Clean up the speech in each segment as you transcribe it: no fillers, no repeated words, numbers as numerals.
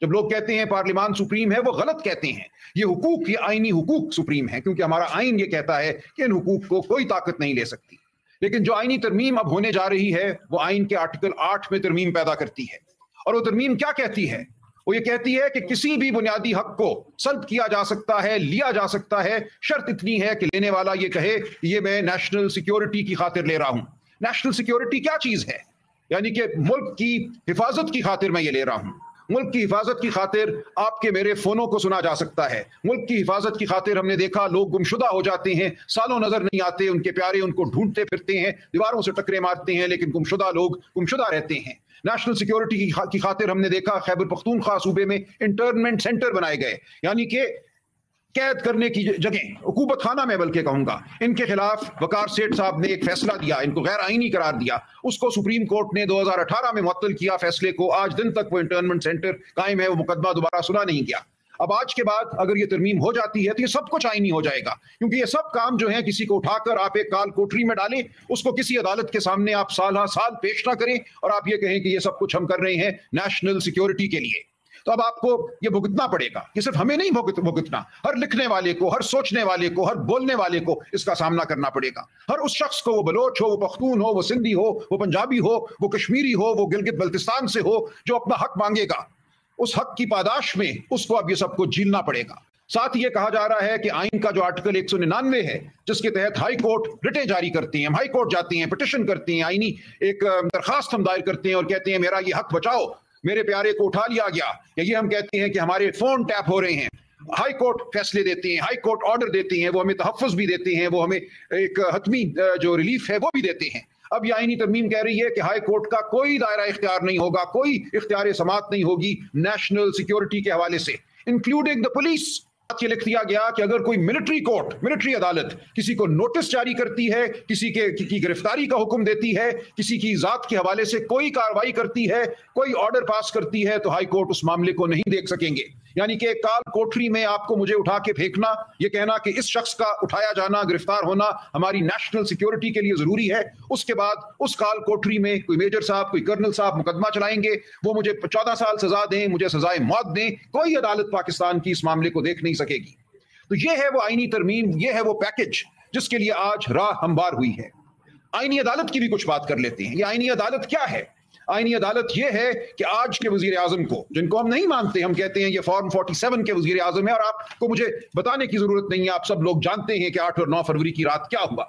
جب لوگ کہتے ہیں پارلیمان سپریم ہے، وہ غلط کہتے ہیں. یہ حقوق، یہ آئینی حقوق سپریم ہے، کیونکہ ہمارا آئین یہ کہتا ہے کہ ان حقوق کو کوئی طاقت نہیں لے سکتی. لیکن جو آئینی ترمیم اب ہونے جا رہی ہے وہ آئین کے آرٹیکل 8 میں ترمیم پیدا کرتی ہے. اور وہ ترمیم کیا کہتی ہے؟ وہ یہ کہتی ہے کہ کسی بھی بنیادی حق کو سلب کیا جا سکتا ہے، لیا جا سکتا ہے، شرط اتنی ہے کہ لینے والا یہ کہے یہ میں نیشنل سیکیورٹی کی خاطر لے رہا ہوں. نیشنل سیکیورٹی کیا چیز ہے؟ یعنی کہ ملک کی حفاظت کی خاطر میں یہ لے رہا ہوں. ملک کی حفاظت کی خاطر آپ کے میرے فونوں کو سنا جا سکتا ہے. ملک کی حفاظت کی خاطر ہم نے دیکھا لوگ گمشدہ ہو جاتے ہیں، سالوں نظر نہیں آتے، ان کے پیارے ان کو ڈھونڈتے پھرتے ہیں، دیواروں سے ٹکرے مارتے ہیں، لیکن گمشدہ لوگ گمشدہ رہتے ہیں. نیشنل سیکیورٹی کی خاطر ہم نے دیکھا خیبر پختونخوا صوبے میں انٹرنمنٹ سینٹر بنائے گئے، یعنی کہ قید کرنے کی جگہ، عقوبت خانہ میں بلکہ کہوں گا. ان کے خلاف وقار سیٹھ صاحب نے ایک فیصلہ دیا، ان کو غیر آئینی قرار دیا. اس کو سپریم کورٹ نے 2018 میں معطل کیا فیصلے کو. آج دن تک وہ انٹرنمنٹ سینٹر قائم ہے، وہ مقدمہ دوبارہ سنا نہیں گیا. اب آج کے بعد اگر یہ ترمیم ہو جاتی ہے تو یہ سب کچھ آئینی ہو جائے گا، کیونکہ یہ سب کام جو ہیں کسی کو اٹھا کر آپ ایک کال کوٹری میں ڈالیں، اس کو کسی عدالت کے سامنے آپ سال ہر سال پیش نہ کریں اور آپ یہ کہیں کہ یہ سب کچھ ہم کر رہے ہیں نیشنل سیکیورٹی کے لیے. تو اب آپ کو یہ بھگتنا پڑے گا. یہ صرف ہمیں نہیں بھگتنا، ہر لکھنے والے کو، ہر سوچنے والے کو، ہر بولنے والے کو اس کا سامنا کرنا پڑے گا. ہر اس شخص کو، وہ بلوچ ہو، وہ پختون ہو، وہ سندھی ہو، وہ پنجابی ہو، وہ کشمیری ہو، وہ گلگت بلتستان سے ہو، جو اپنا حق مانگے گا، اس حق کی پاداش میں اس کو اب یہ سب کچھ جھیلنا پڑے گا. ساتھ یہ کہا جا رہا ہے کہ آئین کا جو آرٹیکل 199 ہے جس کے تحت ہائی کورٹ رٹیں جاری کرتے ہیں، ہم ہائی کورٹ جاتے ہیں، پٹیشن کرتے ہیں، آئینی ایک درخواست ہم دائر کرتے ہیں اور کہتے ہیں میرا یہ حق بچاؤ، میرے پیارے کو اٹھا لیا گیا، یا یہ ہم کہتے ہیں کہ ہمارے فون ٹیپ ہو رہے ہیں. ہائی کورٹ فیصلے دیتے ہیں، ہائی کورٹ آرڈر دیتے ہیں، وہ ہمیں تحفظ بھی دیتے ہیں، وہ ہمیں ایک حتمی جو ریلیف ہے وہ بھی دیتے ہیں. اب یہ آئینی ترمیم کہہ رہی ہے کہ ہائی کورٹ کا کوئی دائرہ اختیار نہیں ہوگا، کوئی اختیار سماعت نہیں ہوگی نیشنل سیکیورٹی کے حوالے سے، انکلوڈنگ دا پولیس. یہ لکھ دیا گیا کہ اگر کوئی ملٹری کورٹ، ملٹری عدالت کسی کو نوٹس جاری کرتی ہے، کسی کی گرفتاری کا حکم دیتی ہے، کسی کی ذات کے حوالے سے کوئی کارروائی کرتی ہے، کوئی آرڈر پاس کرتی ہے، تو ہائی کورٹ اس معاملے کو نہیں دیکھ سکیں گے. یعنی کہ کال کوٹری میں آپ کو مجھے اٹھا کے پھینکنا، یہ کہنا کہ اس شخص کا اٹھایا جانا، گرفتار ہونا ہماری نیشنل سیکیورٹی کے لیے ضروری ہے، اس کے بعد اس کال کوٹری میں کوئی میجر صاحب، کوئی کرنل صاحب مقدمہ چلائیں گے، وہ مجھے 14 سال سزا دیں، مجھے سزائے موت دیں، کوئی عدالت پاکستان کی اس معاملے کو دیکھ نہیں سکے گی. تو یہ ہے وہ آئینی ترمیم، یہ ہے وہ پیکج جس کے لیے آج راہ ہموار ہوئی ہے. آئینی عدالت کی بھی کچھ بات کر لیتے ہیں. یہ آئینی عدالت کیا ہے؟ آئینی عدالت یہ ہے کہ آج کے وزیر اعظم کو، جن کو ہم نہیں مانتے، ہم کہتے ہیں یہ فارم 47 کے وزیر اعظم ہے، اور آپ کو مجھے بتانے کی ضرورت نہیں ہے، آپ سب لوگ جانتے ہیں کہ 8 اور 9 فروری کی رات کیا ہوا.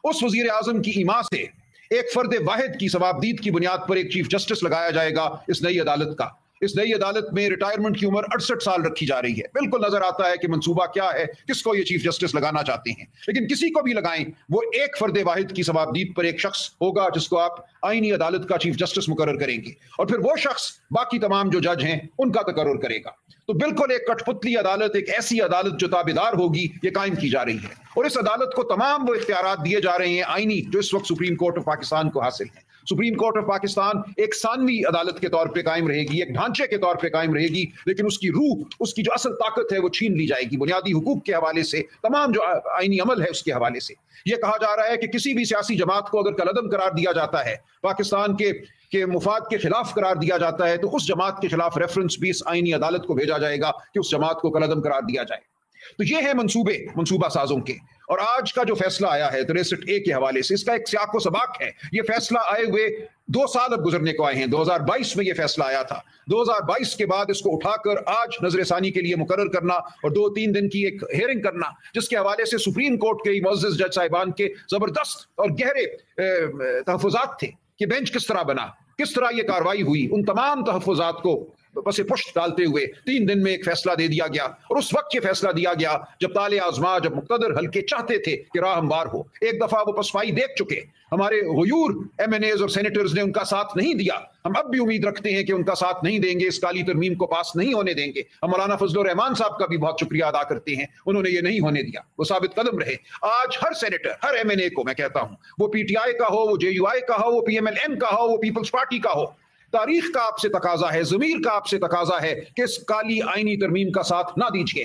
اس وزیر اعظم کی ایما سے ایک فرد واحد کی ثوابدید کی بنیاد پر ایک چیف جسٹس لگایا جائے گا اس نئی عدالت کا. اس نئی عدالت میں ریٹائرمنٹ کی عمر 68 سال رکھی جا رہی ہے. بالکل نظر آتا ہے کہ منصوبہ کیا ہے، کس کو یہ چیف جسٹس لگانا چاہتے ہیں، لیکن کسی کو بھی لگائیں، وہ ایک فرد واحد کی ثوابدید پر ایک شخص ہوگا جس کو آپ آئینی عدالت کا چیف جسٹس مقرر کریں گے، اور پھر وہ شخص باقی تمام جو جج ہیں ان کا تقرر کرے گا. تو بالکل ایک کٹ پتلی عدالت، ایک ایسی عدالت جو تابعدار ہوگی، یہ قائم کی جا رہی ہے. اور اس عدالت کو تمام وہ اختیارات دیے جا رہے ہیں آئینی جو اس وقت سپریم کورٹ آف پاکستان کو حاصل ہیں. سپریم کورٹ آف پاکستان ایک ثانوی عدالت کے طور پہ قائم رہے گی، ایک ڈھانچے کے طور پہ قائم رہے گی، لیکن اس کی روح، اس کی جو اصل طاقت ہے وہ چھین لی جائے گی بنیادی حقوق کے حوالے سے، تمام جو آئینی عمل ہے اس کے حوالے سے. یہ کہا جا رہا ہے کہ کسی بھی سیاسی جماعت کو اگر کالعدم قرار دیا جاتا ہے، پاکستان کے مفاد کے خلاف قرار دیا جاتا ہے، تو اس جماعت کے خلاف ریفرنس بھی اس آئینی عدالت کو بھیجا جائے گا کہ اس جماعت کو کالعدم قرار دیا جائے. تو یہ ہے منصوبہ سازوں کے. اور آج کا جو فیصلہ آیا ہے 63A کے حوالے سے، اس کا ایک سیاق و سباق ہے. یہ فیصلہ آئے ہوئے 2 سال اب گزرنے کو آئے ہیں. 2022 میں یہ فیصلہ آیا تھا. 2022 کے بعد اس کو اٹھا کر آج نظر ثانی کے لیے مقرر کرنا اور 2-3 دن کی ایک ہیئرنگ کرنا، جس کے حوالے سے سپریم کورٹ کے معزز جج صاحبان کے زبردست اور گہرے تحفظات تھے کہ بینچ کس طرح بنا، کس طرح یہ کاروائی ہوئی. ان تمام تحفظات کو پس پشت ڈالتے ہوئے 3 دن میں ایک فیصلہ دے دیا گیا. اور اس وقت یہ فیصلہ دیا گیا جب طالع آزما، جب مقتدر حلقے چاہتے تھے کہ راہ ہموار ہو. ایک دفعہ وہ پسپائی دیکھ چکے، ہمارے غیور MNAs اور سینیٹرز نے ان کا ساتھ نہیں دیا. ہم اب بھی امید رکھتے ہیں کہ ان کا ساتھ نہیں دیں گے، اس کالی ترمیم کو پاس نہیں ہونے دیں گے. ہم مولانا فضل الرحمان صاحب کا بھی بہت شکریہ ادا کرتے ہیں، انہوں نے یہ نہیں ہونے دیا، وہ ثابت قدم رہے. آج ہر سینیٹر، ہر MNA کو میں کہتا ہوں، وہ PTI کا ہو، وہ JUI کا ہو، وہ PMLN کا ہو، وہ پیپلز پارٹی کا ہو، تاریخ کا آپ سے تقاضا ہے، ضمیر کا آپ سے تقاضا ہے کہ اس کالی آئینی ترمیم کا ساتھ نہ دیجیے.